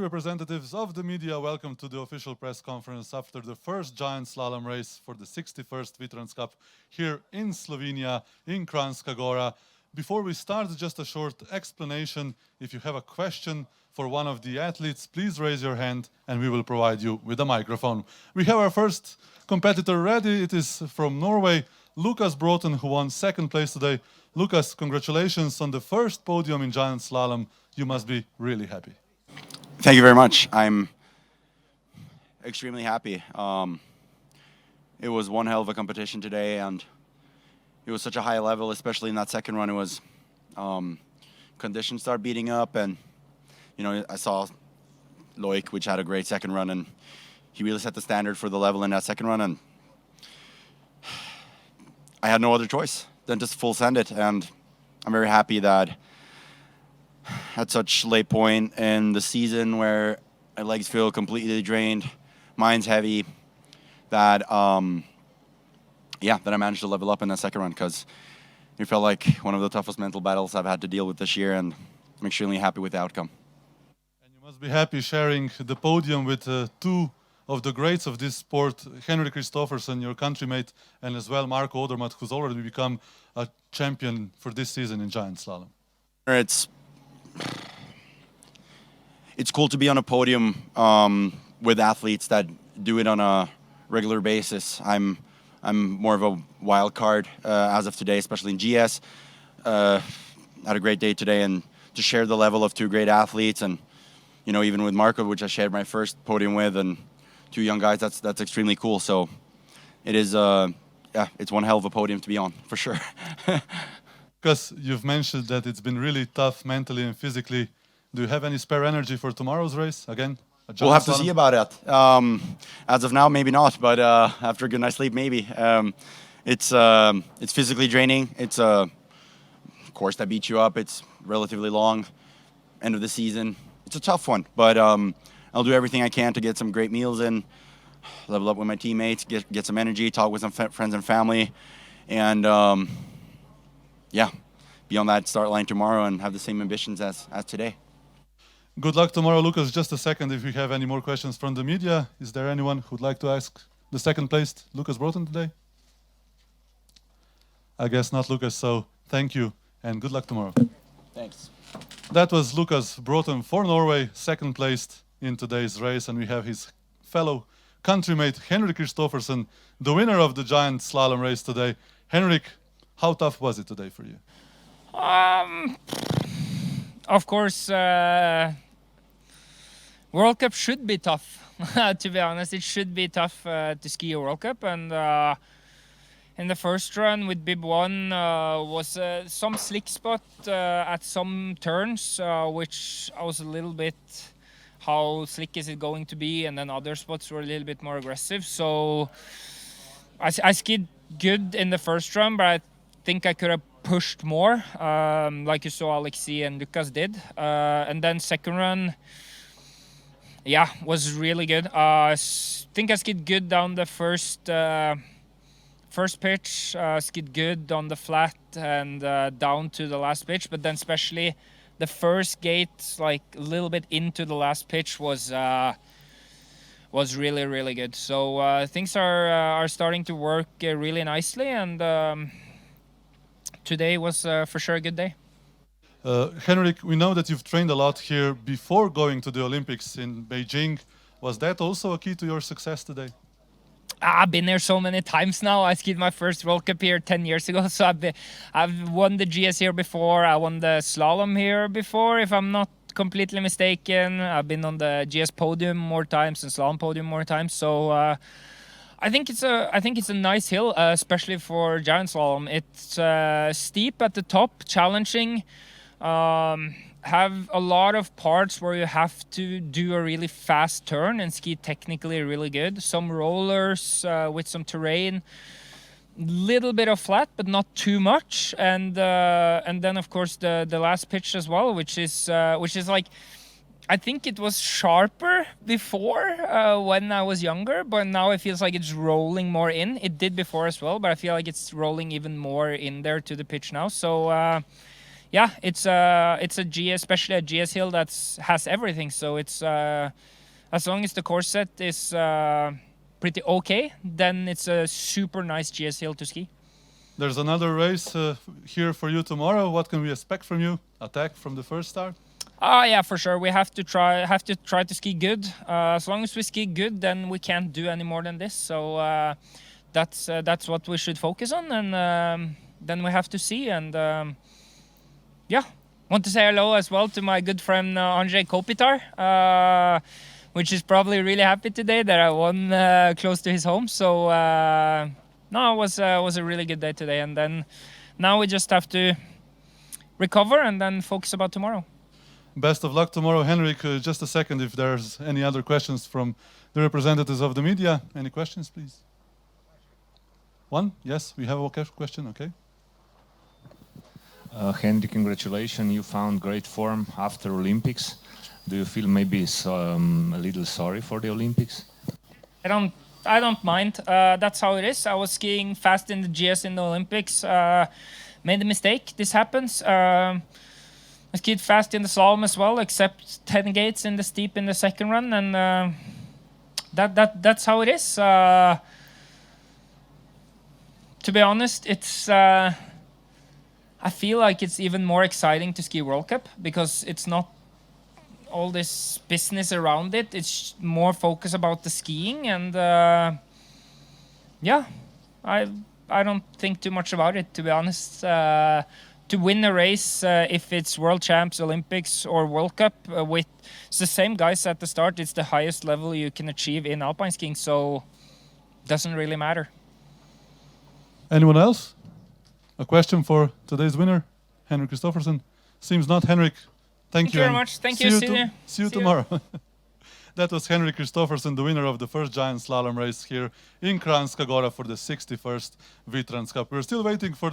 representatives of the media, welcome to the official press conference after the first giant slalom race for the 61st Veterans Cup here in Slovenia, in Kranjska Gora. Before we start, just a short explanation. If you have a question for one of the athletes, please raise your hand and we will provide you with a microphone. We have our first competitor ready. It is from Norway, Lukas Bråten, who won second place today. Lukas, congratulations on the first podium in giant slalom. You must be really happy. Thank you very much. I'm extremely happy. It was one hell of a competition today, and it was such a high level, especially in that second run. It was conditions start beating up, and I saw Loic, which had a great second run, and he really set the standard for the level in that second run, and I had no other choice than just full send it, and I'm very happy that at such late point in the season where my legs feel completely drained, mind's heavy, that that I managed to level up in that second run, because it felt like one of the toughest mental battles I've had to deal with this year, and I'm extremely happy with the outcome. And you must be happy sharing the podium with two of the greats of this sport, Henrik Kristoffersen, your countrymate, and as well Marco Odermatt, who's already become a champion for this season in giant slalom. It's cool to be on a podium with athletes that do it on a regular basis. I'm more of a wild card as of today, especially in GS. Had a great day today, and to share the level of two great athletes, and even with Marco, which I shared my first podium with, and two young guys, that's extremely cool. So it is, it's one hell of a podium to be on, for sure. Because you've mentioned that it's been really tough mentally and physically. Do you have any spare energy for tomorrow's race again? We'll have to see about it. As of now, maybe not, but after a good night's sleep, maybe. It's physically draining. It's a course that beats you up. It's relatively long. End of the season. It's a tough one, but I'll do everything I can to get some great meals in, level up with my teammates, get some energy, talk with some friends and family, and be on that start line tomorrow and have the same ambitions as today. Good luck tomorrow, Lukas. Just a second, if we have any more questions from the media. Is there anyone who'd like to ask the second placed Lukas Bråten today? I guess not, Lukas, so thank you and good luck tomorrow. Thanks. That was Lukas Bråten for Norway, second placed in today's race, and we have his fellow countrymate Henrik Kristoffersen, the winner of the giant slalom race today. Henrik, how tough was it today for you? Of course, World Cup should be tough. To be honest, it should be tough to ski a World Cup. And in the first run with Bib 1 was some slick spot at some turns, which I was a little bit, how slick is it going to be? And then other spots were a little bit more aggressive. So I skied good in the first run, but I think I could have pushed more, like you saw Alexi and Lukas did. And then second run, was really good. I think I skied good down the first pitch, skied good on the flat and down to the last pitch, but then especially the first gate, like a little bit into the last pitch, was really, really good. So things are starting to work really nicely, and today was for sure a good day. Henrik, we know that you've trained a lot here before going to the Olympics in Beijing. Was that also a key to your success today? I've been there so many times now. I skied my first World Cup here 10 years ago, so I've won the GS here before. I won the slalom here before, if I'm not completely mistaken. I've been on the GS podium more times and slalom podium more times. So I think it's a nice hill, especially for giant slalom. It's steep at the top, challenging. Have a lot of parts where you have to do a really fast turn and ski technically really good. Some rollers with some terrain, little bit of flat, but not too much. And then of course the last pitch as well, which is like, I think it was sharper before when I was younger, but now it feels like it's rolling more in. It did before as well, but I feel like it's rolling even more in there to the pitch now. So yeah, it's a GS, especially a GS hill that has everything. So it's as long as the course set is pretty okay, then it's a super nice GS hill to ski. There's another race here for you tomorrow. What can we expect from you? Attack from the first start? Yeah, for sure. We have to try to ski good. As long as we ski good, then we can't do any more than this. So that's what we should focus on, and then we have to see. And yeah, want to say hello as well to my good friend Andrzej Kopitar, which is probably really happy today that I won close to his home. So no, it was a really good day today. And then now we just have to recover and then focus about tomorrow. Best of luck tomorrow. Henrik, just a second, if there's any other questions from the representatives of the media. Any questions, please? One? Yes, we have a question, okay. Henrik, congratulations. You found great form after Olympics. Do you feel maybe a little sorry for the Olympics? I don't mind. That's how it is. I was skiing fast in the GS in the Olympics. Made a mistake. This happens. I skied fast in the slalom as well, except 10 gates in the steep in the second run, and that's how it is. To be honest, it's I feel like it's even more exciting to ski World Cup because it's not all this business around it. It's more focus about the skiing, and yeah, I don't think too much about it, to be honest. To win a race, if it's World Champs, Olympics, or World Cup, with it's the same guys at the start, it's the highest level you can achieve in alpine skiing, so doesn't really matter. Anyone else? A question for today's winner, Henrik Kristoffersen? Seems not. Henrik, thank you very much. Thank you. See you tomorrow. That was Henrik Kristoffersen, the winner of the first giant slalom race here in Kranjska Gora for the 61st Vitrans Cup. We're still waiting for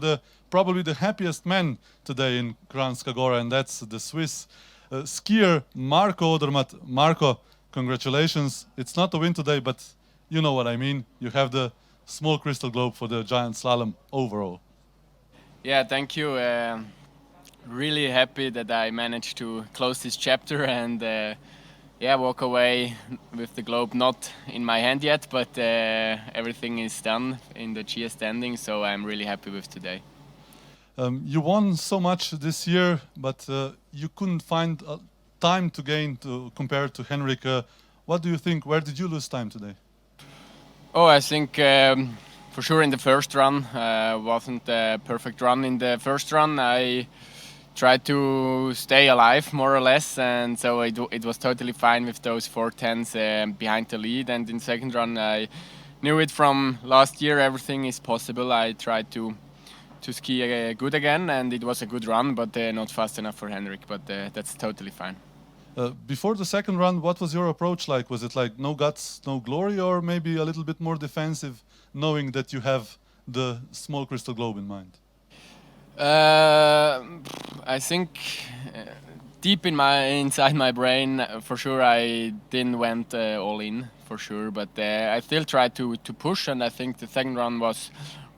probably the happiest man today in Kranjska Gora, and that's the Swiss skier Marco Odermatt. Marco, congratulations. It's not a win today, but you know what I mean. You have the small crystal globe for the giant slalom overall. Yeah, thank you. Really happy that I managed to close this chapter and yeah, walk away with the globe not in my hand yet, but everything is done in the GS standing, so I'm really happy with today. You won so much this year, but you couldn't find time to gain compare to Henrik. What do you think? Where did you lose time today? Oh, I think for sure in the first run wasn't a perfect run. In the first run, I tried to stay alive more or less, and so it was totally fine with those 410s behind the lead. And in second run, I knew it from last year. Everything is possible. I tried to ski good again, and it was a good run, but not fast enough for Henrik. But that's totally fine. Before the second run, what was your approach like? Was it like no guts, no glory, or maybe a little bit more defensive, knowing that you have the small crystal globe in mind? I think deep inside my brain, for sure, I didn't went all in for sure, but I still tried to push, and I think the second run was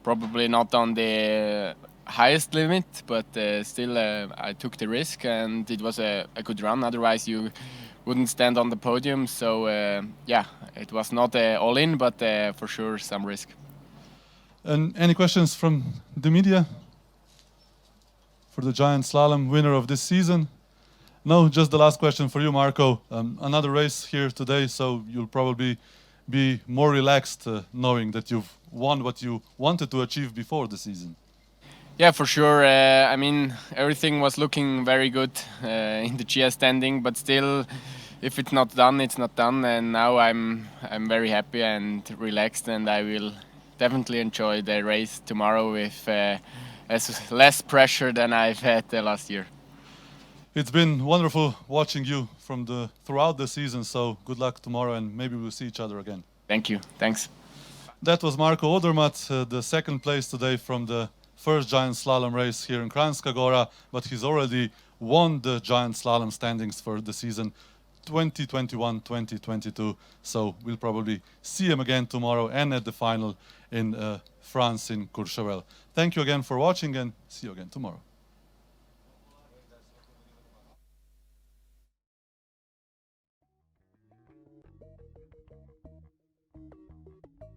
probably not on the highest limit, but still I took the risk, and it was a good run. Otherwise, you wouldn't stand on the podium. So yeah, it was not all in, but for sure some risk. And any questions from the media for the giant slalom winner of this season? No, just the last question for you, Marco. Another race here today, so you'll probably be more relaxed knowing that you've won what you wanted to achieve before the season. Yeah, for sure. I mean, everything was looking very good in the GS standing, but still, if it's not done, it's not done. And now I'm very happy and relaxed, and I will definitely enjoy the race tomorrow with as less pressure than I've had last year. It's been wonderful watching you throughout the season. So good luck tomorrow, and maybe we'll see each other again. Thank you. Thanks. That was Marco Odermatt, the second place today from the first giant slalom race here in Kranjska Gora, but he's already won the giant slalom standings for the season 2021-2022. So we'll probably see him again tomorrow and at the final in France in Courchevel. Thank you again for watching, and see you again tomorrow.